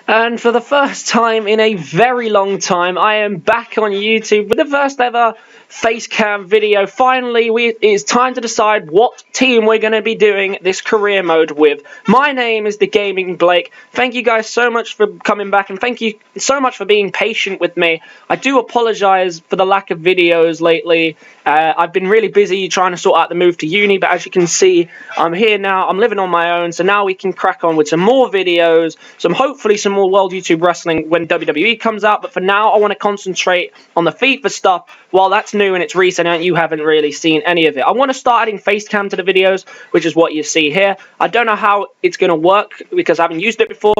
And for the first time in a very long time, I am back on YouTube with the first ever Facecam video. Finally, it's time to decide what team we're going to be doing this career mode with. My name is The Gaming Blake. Thank you guys so much for coming back, and thank you so much for being patient with me. I do apologise for the lack of videos lately. I've been really busy trying to sort out the move to uni, but as you can see, I'm here now. I'm living on my own, so now we can crack on with some more videos, hopefully some more World YouTube Wrestling when WWE comes out. But for now, I want to concentrate on the Fifa stuff. While that's new and it's recent and you haven't really seen any of it, I want to start adding Facecam to the videos, which is what you see here. I don't know how it's going to work because I haven't used it before,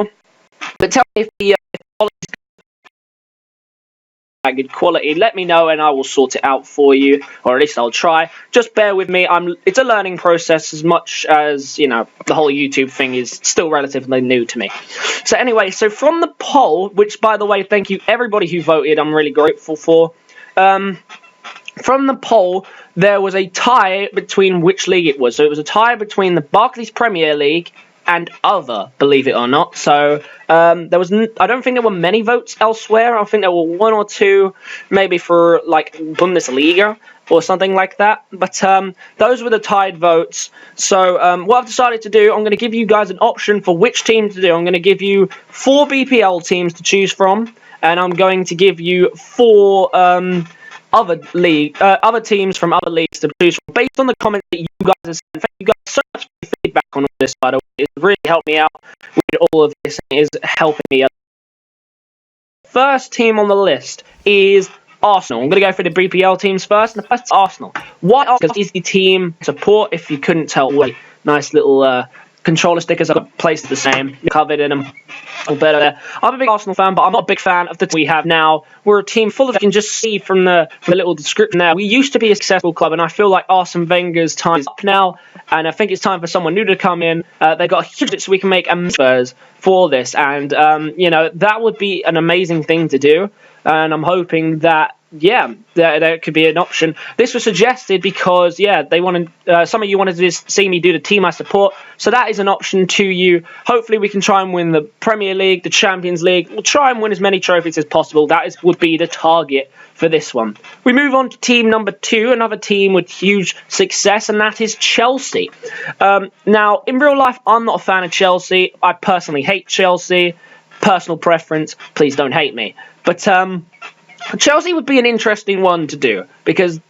but tell me if the good quality. Let me know and I will sort it out for you, or at least I'll try. Just bear with me. It's a learning process, as much as, you know, the whole YouTube thing is still relatively new to me. So anyway, so from the poll, which by the way, thank you everybody who voted, I'm really grateful for. From the poll, there was a tie between which league it was. So it was a tie between the Barclays Premier League and other, believe it or not. So I don't think there were many votes elsewhere. I think there were one or two, maybe for like Bundesliga or something like that. But those were the tied votes. So what I've decided to do, I'm going to give you guys an option for which team to do. I'm going to give you 4 BPL teams to choose from, and I'm going to give you 4 other teams from other leagues to choose from based on the comments that you guys have sent. Thank you guys so much for your feedback on all this, by the way. It's really helped me out with all of this, and it is helping me out. First team on the list is Arsenal. I'm going to go for the BPL teams first, and the first is Arsenal. Why Arsenal is the team support, if you couldn't tell. Nice little controller stickers I've placed the same, covered in them. Better there. I'm a big Arsenal fan, but I'm not a big fan of the team we have now. We're a team full of, you can just see from the little description there, we used to be a successful club, and I feel like Arsene Wenger's time is up now, and I think it's time for someone new to come in. They've got a huge budget, so we can make Spurs for this, and you know, that would be an amazing thing to do, and I'm hoping that, yeah, there could be an option. This was suggested because, yeah, they wanted, some of you wanted to see me do the team I support, so that is an option to you. Hopefully we can try and win the Premier League, the Champions League. We'll try and win as many trophies as possible. That would be the target for this one. We move on to team number 2, another team with huge success, and that is Chelsea. Now, in real life, I'm not a fan of Chelsea. I personally hate Chelsea. Personal preference, please don't hate me. But Chelsea would be an interesting one to do because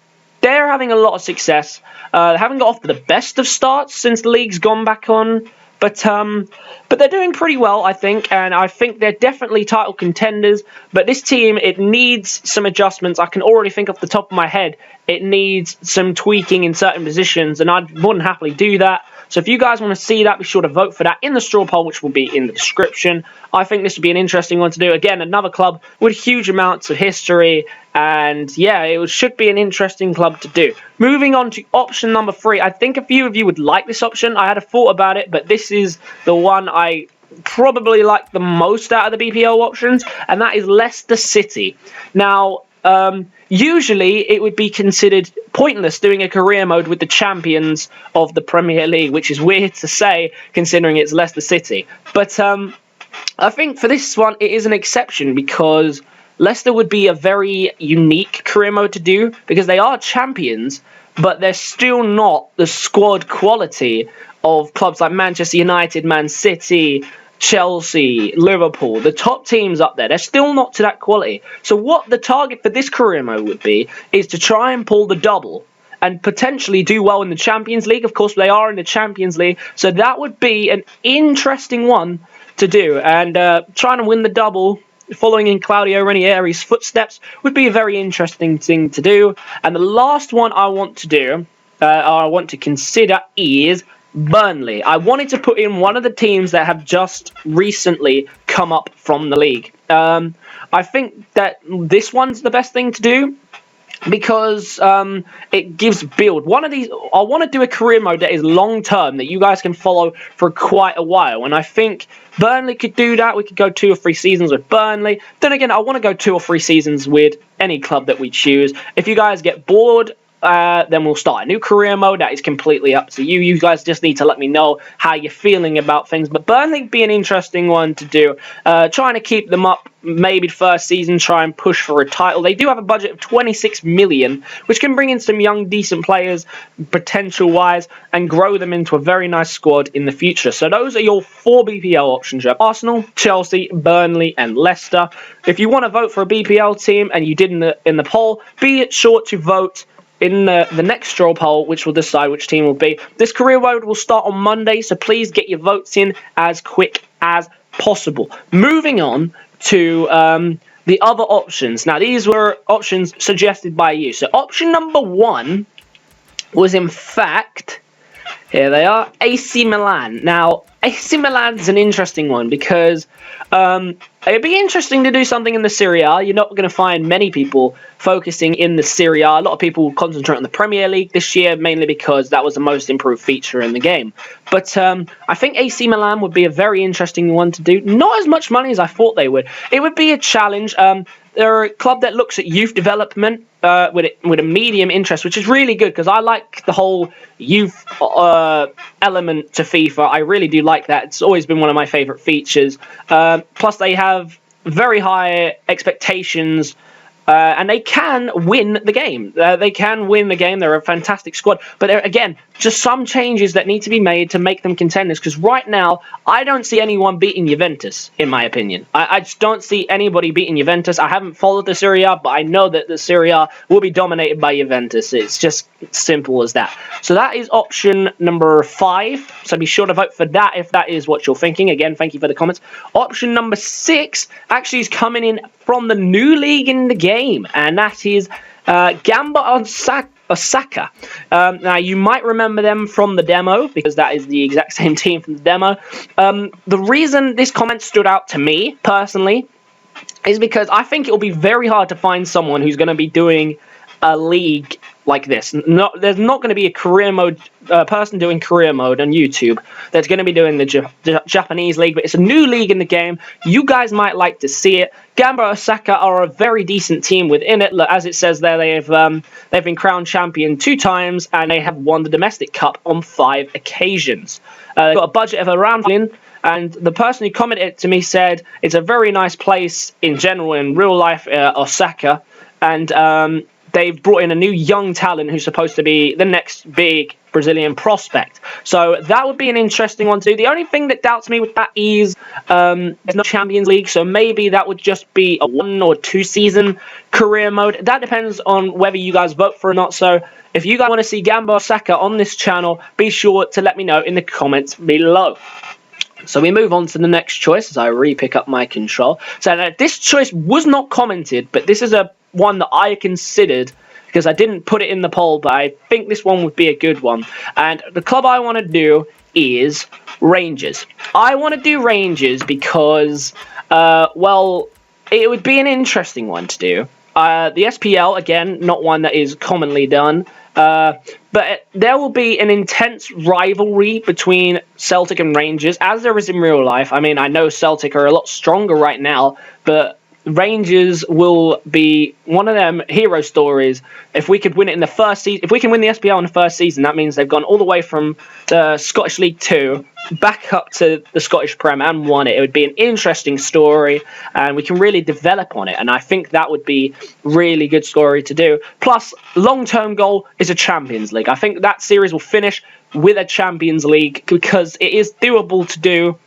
they're having a lot of success. They haven't got off to the best of starts since the league's gone back on, but they're doing pretty well, I think, and I think they're definitely title contenders. But this team, it needs some adjustments. I can already think off the top of my head it needs some tweaking in certain positions, and I'd more than happily do that. So if you guys want to see that, be sure to vote for that in the straw poll, which will be in the description. I think this would be an interesting one to do. Again, another club with huge amounts of history, and yeah, it should be an interesting club to do. Moving on to option number 3. I think a few of you would like this option. I had a thought about it, but this is the one I probably like the most out of the BPL options, and that is Leicester City. Now, usually it would be considered pointless doing a career mode with the champions of the Premier League, which is weird to say considering it's Leicester City. But I think for this one it is an exception because Leicester would be a very unique career mode to do because they are champions, but they're still not the squad quality of clubs like Manchester United, Man City, Chelsea, Liverpool, the top teams up there. They're still not to that quality. So what the target for this career mode would be is to try and pull the double and potentially do well in the Champions League. Of course, they are in the Champions League, so that would be an interesting one to do. And trying to win the double, following in Claudio Ranieri's footsteps, would be a very interesting thing to do. And the last one I want to do, or I want to consider, is Burnley. I wanted to put in one of the teams that have just recently come up from the league. I think that this one's the best thing to do because it gives build. One of these, I want to do a career mode that is long term that you guys can follow for quite a while, and I think Burnley could do that. We could go 2 or 3 seasons with Burnley. Then again, I want to go 2 or 3 seasons with any club that we choose. If you guys get bored then we'll start a new career mode. That is completely up to you. You guys just need to let me know how you're feeling about things. But Burnley would be an interesting one to do. Trying to keep them up, maybe first season, try and push for a title. They do have a budget of 26 million, which can bring in some young, decent players, potential-wise, and grow them into a very nice squad in the future. So those are your 4 BPL options. You have Arsenal, Chelsea, Burnley, and Leicester. If you want to vote for a BPL team and you did in the poll, be sure to vote in the next straw poll, which will decide which team will be. This career mode will start on Monday, so please get your votes in as quick as possible. Moving on to the other options. Now, these were options suggested by you. So option number 1 was, in fact, here they are, AC Milan. Now, AC Milan's an interesting one because it'd be interesting to do something in the Serie A. You're not going to find many people focusing in the Serie A. A lot of people concentrate on the Premier League this year, mainly because that was the most improved feature in the game. But I think AC Milan would be a very interesting one to do. Not as much money as I thought they would. It would be a challenge. They're a club that looks at youth development with a medium interest, which is really good because I like the whole youth element to FIFA. I really do like that. It's always been one of my favourite features. Plus, they have very high expectations. And they can win the game. They can win the game. They're a fantastic squad. But again, just some changes that need to be made to make them contenders. Because right now, I don't see anyone beating Juventus, in my opinion. I just don't see anybody beating Juventus. I haven't followed the Serie A, but I know that the Serie A will be dominated by Juventus. It's just simple as that. So that is option number 5. So be sure to vote for that if that is what you're thinking. Again, thank you for the comments. Option number 6 actually is coming in from the new league in the game, and that is Gamba Osaka. Now, you might remember them from the demo, because that is the exact same team from the demo. The reason this comment stood out to me, personally, is because I think it will be very hard to find someone who's going to be doing a league like this. There's not going to be a career mode person doing career mode on YouTube that's going to be doing the Japanese league, but it's a new league in the game. You guys might like to see it. Gamba Osaka are a very decent team within it. Look, as it says there, they've been crowned champion 2 times, and they have won the domestic cup on 5 occasions. They've got a budget of around $1 million. And the person who commented to me said it's a very nice place in general, in real life, Osaka. And they've brought in a new young talent who's supposed to be the next big Brazilian prospect. So that would be an interesting one to do. The only thing that doubts me with that is there's no Champions League, so maybe that would just be a 1 or 2 season career mode. That depends on whether you guys vote for it or not. So if you guys want to see Gamba Osaka on this channel, be sure to let me know in the comments below. So we move on to the next choice as I re-pick up my control. So this choice was not commented, but this is one that I considered because I didn't put it in the poll, but I think this one would be a good one. And the club I want to do is Rangers. I want to do Rangers because, well, it would be an interesting one to do. The SPL, again, not one that is commonly done. But there will be an intense rivalry between Celtic and Rangers, as there is in real life. I mean, I know Celtic are a lot stronger right now, but Rangers will be one of them hero stories. If we could win it in the first season, if we can win the SPL in the first season, that means they've gone all the way from the Scottish League 2 back up to the Scottish Prem and won it. It would be an interesting story, and we can really develop on it. And I think that would be really good story to do. Plus, long-term goal is a Champions League. I think that series will finish with a Champions League because it is doable to do.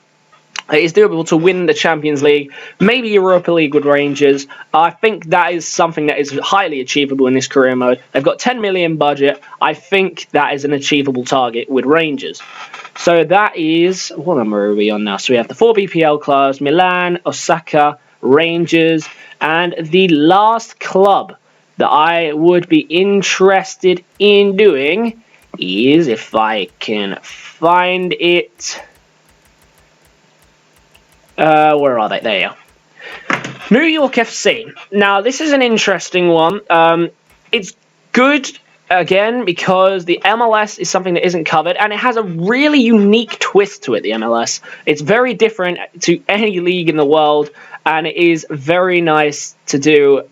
It is doable to win the Champions League, maybe Europa League with Rangers. I think that is something that is highly achievable in this career mode. They've got 10 million budget. I think that is an achievable target with Rangers. So that is, what number are we on now? So we have the 4 BPL clubs, Milan, Osaka, Rangers, and the last club that I would be interested in doing is, if I can find it... where are they? There you are. New York FC. Now, this is an interesting one. It's good, again, because the MLS is something that isn't covered, and it has a really unique twist to it, the MLS. It's very different to any league in the world, and it is very nice to do.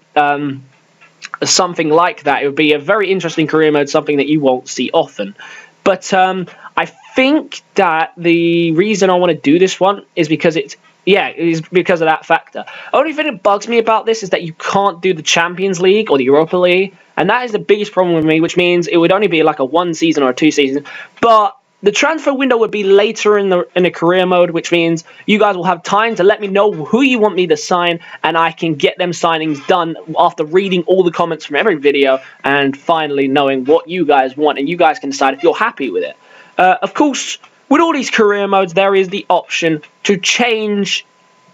something like that. It would be a very interesting career mode, something that you won't see often. But I think that the reason I want to do this one is because it is because of that factor. Only thing that bugs me about this is that you can't do the Champions League or the Europa League, and that is the biggest problem with me, which means it would only be like a 1 season or a 2 season. But the transfer window would be later in the career mode, which means you guys will have time to let me know who you want me to sign, and I can get them signings done after reading all the comments from every video and finally knowing what you guys want, and you guys can decide if you're happy with it. Of course, with all these career modes, there is the option to change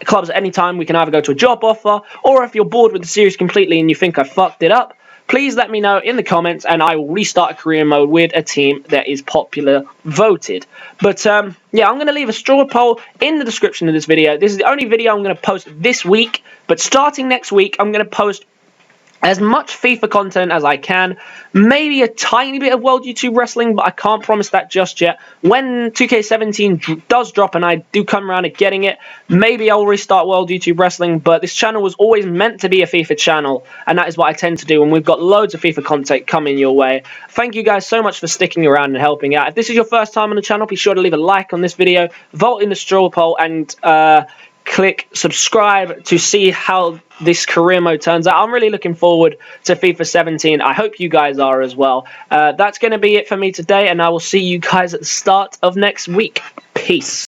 clubs at any time. We can either go to a job offer, or if you're bored with the series completely and you think I fucked it up, please let me know in the comments and I will restart a career mode with a team that is popular voted. But yeah, I'm going to leave a straw poll in the description of this video. This is the only video I'm going to post this week, but starting next week, I'm going to post as much FIFA content as I can, maybe a tiny bit of World YouTube Wrestling, but I can't promise that just yet. When 2K17 does drop and I do come around to getting it, maybe I'll restart World YouTube Wrestling, but this channel was always meant to be a FIFA channel, and that is what I tend to do, and we've got loads of FIFA content coming your way. Thank you guys so much for sticking around and helping out. If this is your first time on the channel, be sure to leave a like on this video, vote in the straw poll, and click subscribe to see how this career mode turns out. I'm really looking forward to FIFA 17. I hope you guys are as well. That's going to be it for me today, and I will see you guys at the start of next week. Peace.